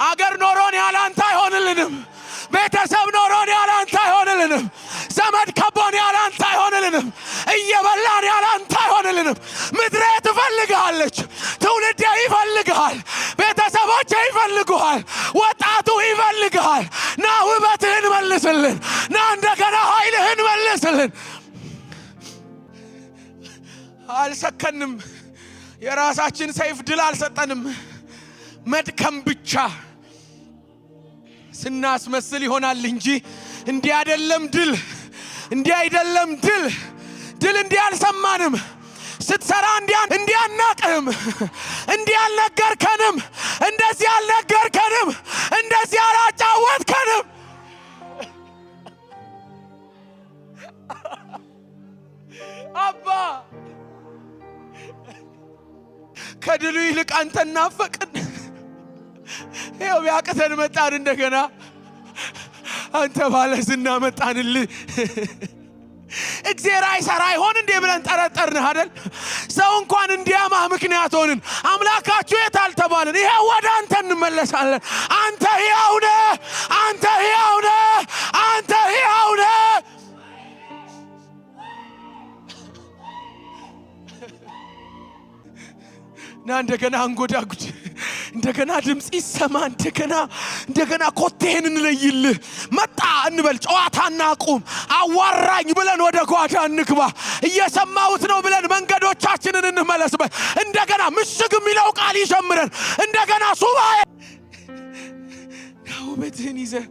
አገር ኖሮን ያለ አንተ አይሆንልንም ቤተሰብ ኖሮን ያለ አንተ አይሆንልንም ዘመድ ከቦን ያለ አንተ አይሆንልንም እየበላን ያለ አንተ አይሆንልንም ምድሬ ትፈልግሃለች ትውልዴ ይፈልግሃል ቤተሰቦቼ ይፈልጉሃል ወጣቱ ይፈልግሃል ና ውበትህን መልስልን ና እንደገና ኃይልህን መልስልን አልሰከንም የራሳችን ሰይፍ ድል አልሰጠንም መድከም ብቻ ስናስመስል ይሆናል እንጂ እንዲህ አይደለም ድል እንዲህ አይደለም ድል እንዲህ አልሰማንም ስትሰራ እንዲህ አናቅህም እንዲህ አልነገርከንም እንደዚህ አልነገርከንም እንደዚህ አላጫወትከንም አባ ከድሉ ይልቅ አንተን ናፈቅን ይኸው ቢያቅተን መጣን እንደገና አንተ ባለዝና መጣንልህ እግዚአብሔር አይሰራ ይሆን እንዴ ብለን ጠረጠርንህ አይደል ሰው እንኳን እንዲያማህ ምክንያት ሆንን አምላካችሁ የታል ተባልን ይሄው ወደ አንተ እንመለሳለን አንተ ሕያው ነህ አንተ ሕያው ነህ አንተ ሕያው ነህ ና እንደገና አንጎዳጉድ እንደገና ድምጽ ይሰማ እንደገና ኮቴህን እንለይልህ መጣ እንበል ጨዋታና ቁም አዋራኝ ብለን ወደ ጓዳ እንግባ እየሰማሁት ነው ብለን መንገዶቻችንን እንመለስበት እንደገና ምሽግ የሚለው ቃል ይጀምረን እንደገና ሱባኤ ውበትህን ይዘህ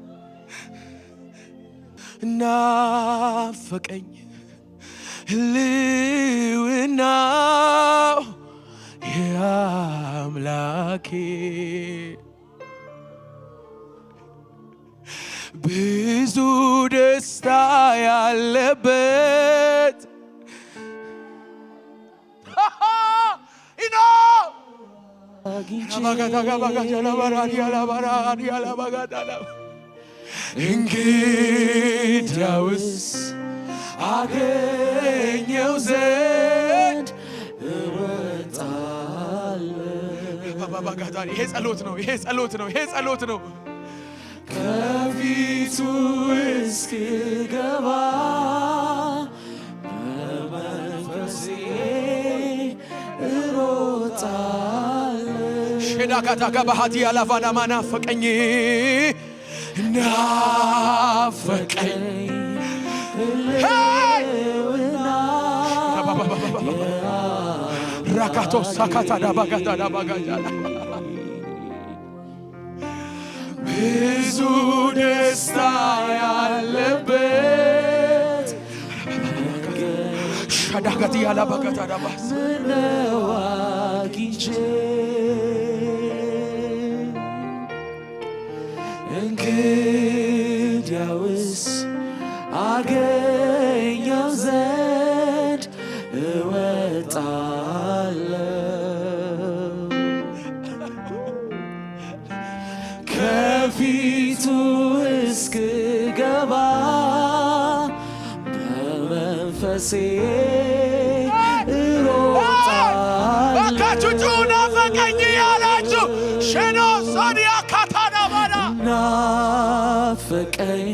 እናፈቀኝ ህልውናው የአምላኬ ብዙ ደስታ ያለበት እንግዲያውስ አገኘው ዘንድ ይሄ ጸሎት ነው ከፊቱ እስክገባ በመንፈሴ እሮጣለሁ ሸዳካታ ከባሃቲ ያላፋና ማናፈቀኝ ራካቶ ሳካታ ዳባጋታ ዳባጋጃላ ብዙ ደስታ ያለበት ሻዳጋቲ ያላባጋታ ዳባስ ነዋቂቼ እንግዲያውስ አገኘው ዘንድ እወጣለሁ ከፊቱ እስክገባ በመንፈሴ እሮጣለሁ ባካችሁ ናፈቀኝ ያላችሁ ሸኖ ሶዲያ ካታና ባዳ ናፈቀኝ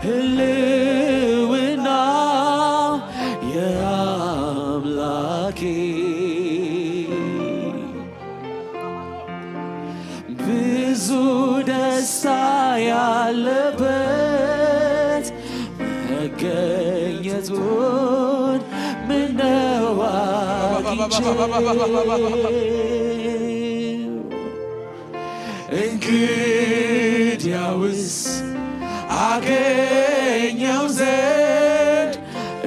ህልውና የአምላኬ ብዙ ደስታ ያለበት መገኘቱን ምነው አግኝቼው እንግዲያውስ አገኘው ዘንድ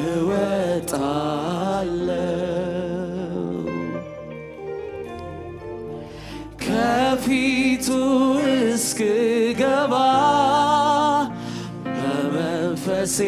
እወጣለሁ ከፊቱ እስክገባ በመንፈሴ